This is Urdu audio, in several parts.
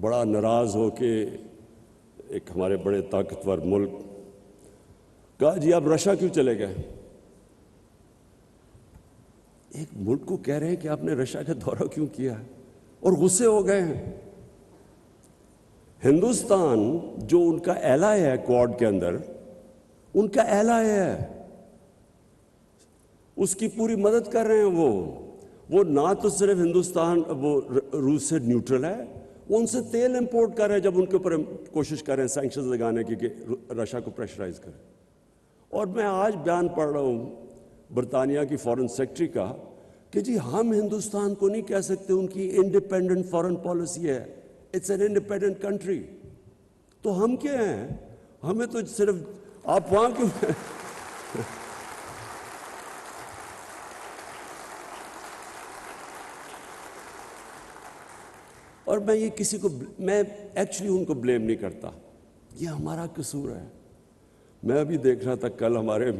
بڑا ناراض ہو کے ایک ہمارے بڑے طاقتور ملک کہا جی آپ رشیا کیوں چلے گئے؟ ایک ملک کو کہہ رہے ہیں کہ آپ نے رشیا کا دورہ کیوں کیا ہے، اور غصے ہو گئے ہیں۔ ہندوستان جو ان کا ایلائی ہے کوڈ کے اندر، ان کا ایلائی ہے، اس کی پوری مدد کر رہے ہیں۔ وہ نہ تو صرف ہندوستان وہ روس سے نیوٹرل ہے، وہ ان سے تیل امپورٹ کر رہے ہیں، جب ان کے اوپر کوشش کر رہے ہیں سینکشنز لگانے کی کہ رشیا کو پریشرائز کریں۔ اور میں آج بیان پڑھ رہا ہوں برطانیہ کی فارن سیکرٹری کا کہ جی ہم ہندوستان کو نہیں کہہ سکتے ان کی انڈیپینڈنٹ فارن پالیسی ہے، اٹس این انڈیپینڈنٹ کنٹری۔ تو ہم کیا ہیں؟ ہمیں تو صرف آپ وہاں کیوں اور میں یہ کسی کو میں ایکچولی ان کو بلیم نہیں کرتا، یہ ہمارا قصور ہے۔ میں ابھی دیکھ رہا تھا کل ہمارے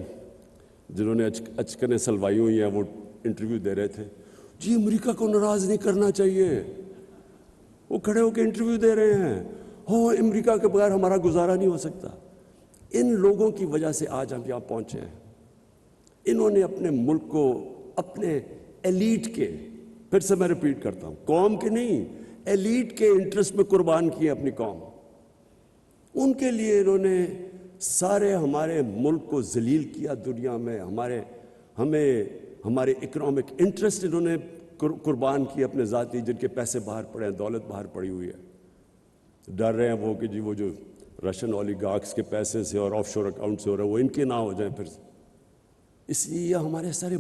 جنہوں نے اچکنے سلوائی ہوئی ہیں وہ انٹرویو دے رہے تھے، جی امریکہ کو ناراض نہیں کرنا چاہیے، وہ کھڑے ہو کے انٹرویو دے رہے ہیں، ہو امریکہ کے بغیر ہمارا گزارا نہیں ہو سکتا۔ ان لوگوں کی وجہ سے آج ہم یہاں پہنچے ہیں۔ انہوں نے اپنے ملک کو اپنے ایلیٹ کے، پھر سے میں ریپیٹ کرتا ہوں، قوم کے نہیں، ایلیٹ کے انٹرسٹ میں قربان کی اپنی قوم۔ ان کے لیے انہوں نے سارے ہمارے ملک کو ذلیل کیا دنیا میں، ہمارے اکنامک انٹرسٹ انہوں نے قربان کیے اپنے ذاتی، جن کے پیسے باہر پڑے ہیں، دولت باہر پڑی ہوئی ہے۔ ڈر رہے ہیں وہ کہ جی وہ جو رشین اولیگارکس کے پیسے سے اور آف شور اکاؤنٹ سے ہو رہے ہیں وہ ان کے نہ ہو جائیں پھر۔ اس لیے یہ ہمارے سارے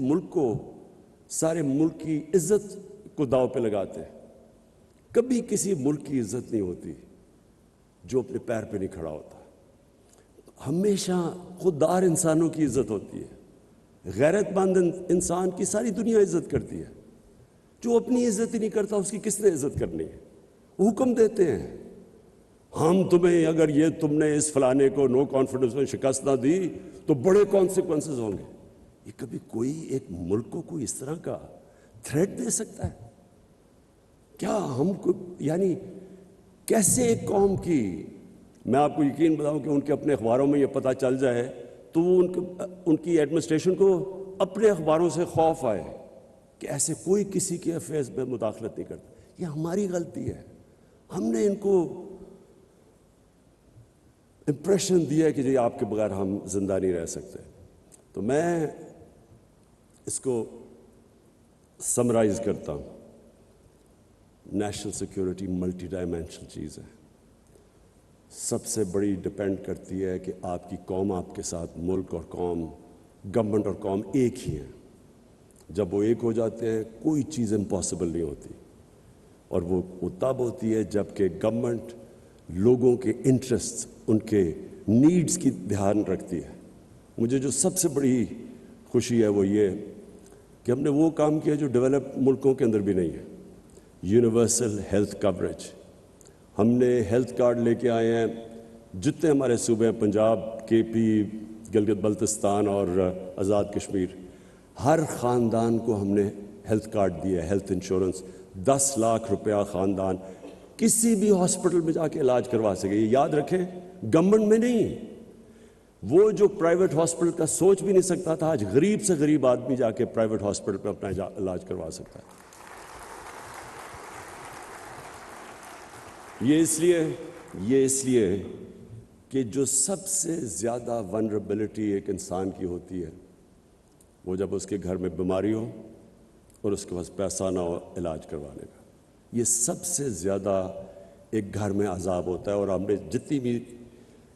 ملک کی عزت کو داؤ پہ لگاتے ہیں۔ کبھی کسی ملک کی عزت نہیں ہوتی جو اپنے پیر پہ نہیں کھڑا ہوتا۔ ہمیشہ خوددار انسانوں کی عزت ہوتی ہے۔ غیرت مند انسان کی ساری دنیا عزت کرتی ہے۔ جو اپنی عزت ہی نہیں کرتا اس کی کس نے عزت کرنی ہے؟ وہ حکم دیتے ہیں، ہم تمہیں اگر یہ تم نے اس فلانے کو نو کانفیڈنس میں شکست نہ دی تو بڑے کانسیکوینسز ہوں گے۔ یہ کبھی کوئی ایک ملک کو کوئی اس طرح کا تھریٹ دے سکتا ہے؟ کیا ہم کو یعنی کیسے ایک قوم کی، میں آپ کو یقین بتاؤں کہ ان کے اپنے اخباروں میں یہ پتہ چل جائے تو وہ ان کی ایڈمنسٹریشن کو اپنے اخباروں سے خوف آئے کہ ایسے کوئی کسی کے افیئرز میں مداخلت نہیں کرتا۔ یہ ہماری غلطی ہے، ہم نے ان کو امپریشن دیا ہے کہ جی آپ کے بغیر ہم زندہ نہیں رہ سکتے۔ تو میں اس کو سمرائز کرتا ہوں، نیشنل سیکیورٹی ملٹی ڈائمینشنل چیز ہے، سب سے بڑی ڈپینڈ کرتی ہے کہ آپ کی قوم آپ کے ساتھ، ملک اور قوم، گورنمنٹ اور قوم ایک ہی ہیں۔ جب وہ ایک ہو جاتے ہیں کوئی چیز امپاسبل نہیں ہوتی، اور وہ تب ہوتی ہے جب کہ گورنمنٹ لوگوں کے انٹرسٹ، ان کے نیڈز کی دھیان رکھتی ہے۔ مجھے جو سب سے بڑی خوشی ہے وہ یہ کہ ہم نے وہ کام کیا جو ڈیولپ ملکوں کے اندر بھی نہیں ہے، یونیورسل ہیلتھ کوریج۔ ہم نے ہیلتھ کارڈ لے کے آئے ہیں، جتنے ہمارے صوبے ہیں، پنجاب، کے پی، گلگت بلتستان اور آزاد کشمیر، ہر خاندان کو ہم نے ہیلتھ کارڈ دیا ہے، ہیلتھ انشورنس، 10 لاکھ روپیہ خاندان کسی بھی ہاسپٹل میں جا کے علاج کروا سکے۔ یہ یاد رکھیں، گورنمنٹ میں نہیں، وہ جو پرائیویٹ ہاسپٹل کا سوچ بھی نہیں سکتا تھا، آج غریب سے غریب آدمی جا کے پرائیویٹ ہاسپٹل میں اپنا علاج کروا سکتا ہے۔ یہ اس لیے کہ جو سب سے زیادہ ونربلٹی ایک انسان کی ہوتی ہے وہ جب اس کے گھر میں بیماری ہو اور اس کے پاس پیسہ نہ ہو علاج کروانے کا، یہ سب سے زیادہ ایک گھر میں عذاب ہوتا ہے۔ اور ہم نے جتنی بھی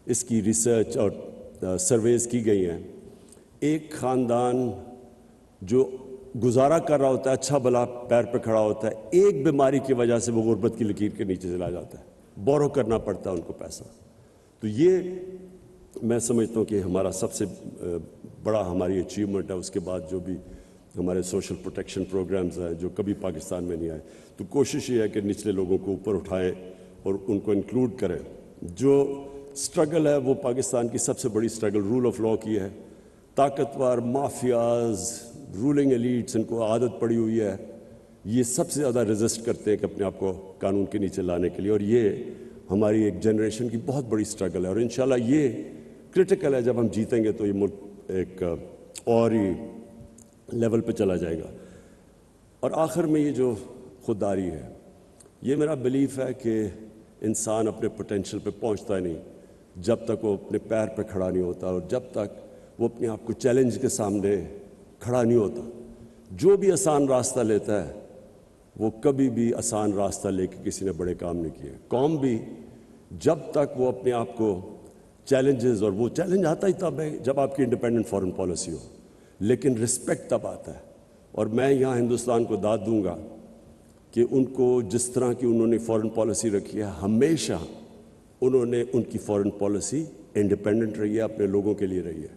اس کی ریسرچ اور سرویز کی گئی ہیں، ایک خاندان جو گزارا کر رہا ہوتا ہے، اچھا بھلا پیر پہ کھڑا ہوتا ہے، ایک بیماری کی وجہ سے وہ غربت کی لکیر کے نیچے چلا جاتا ہے، بورو کرنا پڑتا ہے ان کو پیسہ۔ تو یہ میں سمجھتا ہوں کہ ہمارا سب سے بڑا ہماری اچیومنٹ ہے۔ اس کے بعد جو بھی ہمارے سوشل پروٹیکشن پروگرامز ہیں جو کبھی پاکستان میں نہیں آئے، تو کوشش یہ ہے کہ نچلے لوگوں کو اوپر اٹھائیں اور ان کو انکلوڈ کریں۔ جو سٹرگل ہے وہ پاکستان کی سب سے بڑی سٹرگل رول آف لاء کی ہے۔ طاقتور مافیاز، رولنگ ایلیٹس، ان کو عادت پڑی ہوئی ہے یہ سب سے زیادہ ریزسٹ کرتے ہیں کہ اپنے آپ کو قانون کے نیچے لانے کے لیے، اور یہ ہماری ایک جنریشن کی بہت بڑی سٹرگل ہے، اور انشاءاللہ یہ کرٹیکل ہے. جب ہم جیتیں گے تو یہ ملک ایک اور ہی لیول پہ چلا جائے گا. اور آخر میں یہ جو خودداری ہے، یہ میرا بلیف ہے کہ انسان اپنے پوٹینشیل پہ پہنچتا نہیں جب تک وہ اپنے پیر پہ کھڑا نہیں ہوتا، اور جب تک وہ اپنے آپ کو چیلنج کے سامنے کھڑا نہیں ہوتا. جو بھی آسان راستہ لیتا ہے وہ کبھی بھی آسان راستہ لے کے کسی نے بڑے کام نہیں کیے. قوم بھی جب تک وہ اپنے آپ کو چیلنجز، اور وہ چیلنج آتا ہی تب ہے جب آپ کی انڈیپینڈنٹ فارن پالیسی ہو، لیکن رسپیکٹ تب آتا ہے. اور میں یہاں ہندوستان کو داد دوں گا کہ ان کو جس طرح کی انہوں نے فارن پالیسی رکھی ہے، ہمیشہ انہوں نے ان کی فارن پالیسی انڈیپینڈنٹ رہی ہے، اپنے لوگوں کے لیے رہی ہے،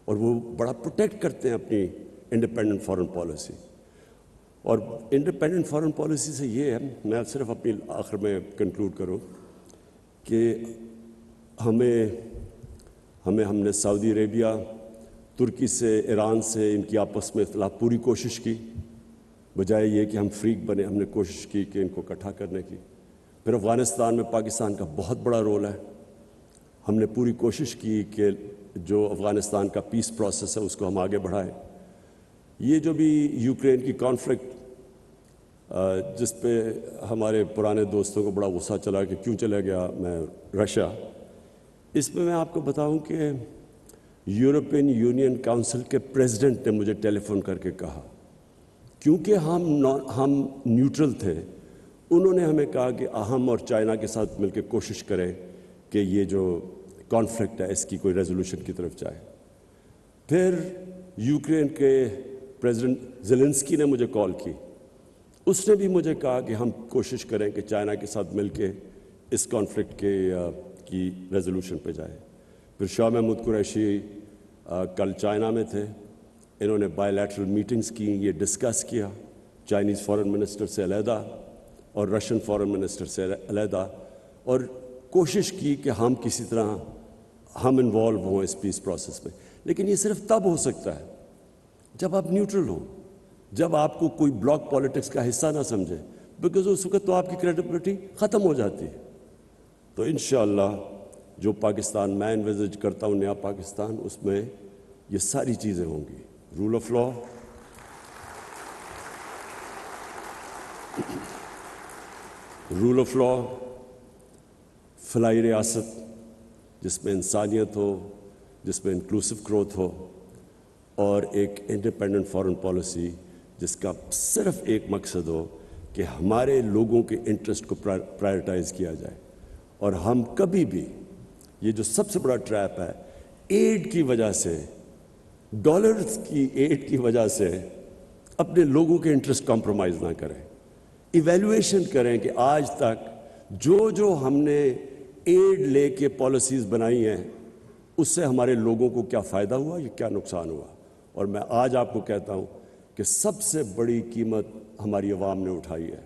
اور وہ بڑا پروٹیکٹ کرتے ہیں اپنی انڈیپینڈنٹ فارن پالیسی. اور انڈیپینڈنٹ فارن پالیسی سے یہ ہے، میں صرف اپنی آخر میں کنکلوڈ کروں کہ ہم نے سعودی عربیہ، ترکی سے، ایران سے، ان کی آپس میں اختلاف پوری کوشش کی، بجائے یہ کہ ہم فریق بنے. ہم نے کوشش کی کہ ان کو اکٹھا کرنے کی. پھر افغانستان میں پاکستان کا بہت بڑا رول ہے. ہم نے پوری کوشش کی کہ جو افغانستان کا پیس پروسیس ہے اس کو ہم آگے بڑھائیں. یہ جو بھی یوکرین کی کانفلکٹ جس پہ ہمارے پرانے دوستوں کو بڑا غصہ چلا کہ کیوں چلا گیا میں رشیا، اس میں آپ کو بتاؤں کہ یورپین یونین کاؤنسل کے پریزیڈنٹ نے مجھے ٹیلی فون کر کے کہا، کیونکہ ہم نیوٹرل تھے، انہوں نے ہمیں کہا کہ ہم اور چائنا کے ساتھ مل کے کوشش کریں کہ یہ جو کانفلکٹ ہے اس کی کوئی ریزولوشن کی طرف جائے. پھر یوکرین کے پریزیڈنٹ زیلنسکی نے مجھے کال کی، اس نے بھی مجھے کہا کہ ہم کوشش کریں کہ چائنا کے ساتھ مل کے اس کانفلکٹ کی ریزولوشن پہ جائے. پھر شاہ محمود قریشی کل چائنا میں تھے، انہوں نے بائی لیٹرل میٹنگز کی، یہ ڈسکس کیا چائنیز فارن منسٹر سے علیحدہ اور رشین فارن منسٹر سے علیحدہ، اور کوشش کی کہ ہم کسی طرح ہم انوالو ہوں اس پیس پروسیس میں. لیکن یہ صرف تب ہو سکتا ہے جب آپ نیوٹرل ہوں، جب آپ کو کوئی بلاک پالیٹکس کا حصہ نہ سمجھے، بیکاز اس وقت تو آپ کی کریڈیبلٹی ختم ہو جاتی ہے. تو انشاءاللہ جو پاکستان میں انویزج کرتا ہوں، نیا پاکستان، اس میں یہ ساری چیزیں ہوں گی. رول آف لا، فلاحی ریاست جس میں انسانیت ہو، جس میں انکلوسو گروتھ ہو، اور ایک انڈیپینڈنٹ فارن پالیسی جس کا صرف ایک مقصد ہو کہ ہمارے لوگوں کے انٹرسٹ کو پرائرٹائز کیا جائے. اور ہم کبھی بھی یہ جو سب سے بڑا ٹریپ ہے، ایڈ کی وجہ سے، ڈالرز کی ایڈ کی وجہ سے اپنے لوگوں کے انٹرسٹ کمپرومائز نہ کریں. ایویلویشن کریں کہ آج تک جو ہم نے ایڈ لے کے پالیسیز بنائی ہیں اس سے ہمارے لوگوں کو کیا فائدہ ہوا یا کیا نقصان ہوا. اور میں آج آپ کو کہتا ہوں کہ سب سے بڑی قیمت ہماری عوام نے اٹھائی ہے.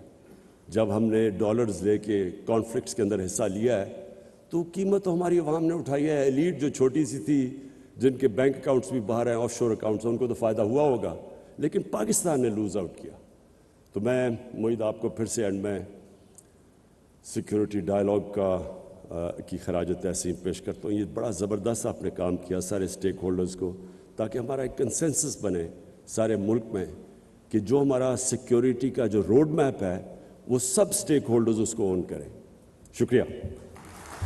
جب ہم نے ڈالرز لے کے کانفلکٹس کے اندر حصہ لیا ہے تو قیمت تو ہماری عوام نے اٹھائی ہے. ایلیٹ جو چھوٹی سی تھی، جن کے بینک اکاؤنٹس بھی باہر ہیں، آف شور اکاؤنٹس، ان کو تو فائدہ ہوا ہوگا، لیکن پاکستان نے لوز آؤٹ کیا. تو میں معید آپ کو پھر سے اینڈ میں سیکیورٹی ڈائلاگ کی خراج تحسین پیش کرتا ہوں. یہ بڑا زبردست آپ نے کام کیا سارے اسٹیک ہولڈرز کو، تاکہ ہمارا ایک کنسنسس بنے سارے ملک میں کہ جو ہمارا سیکیورٹی کا جو روڈ میپ ہے وہ سب اسٹیک ہولڈرز اس کو اون کریں. شکریہ.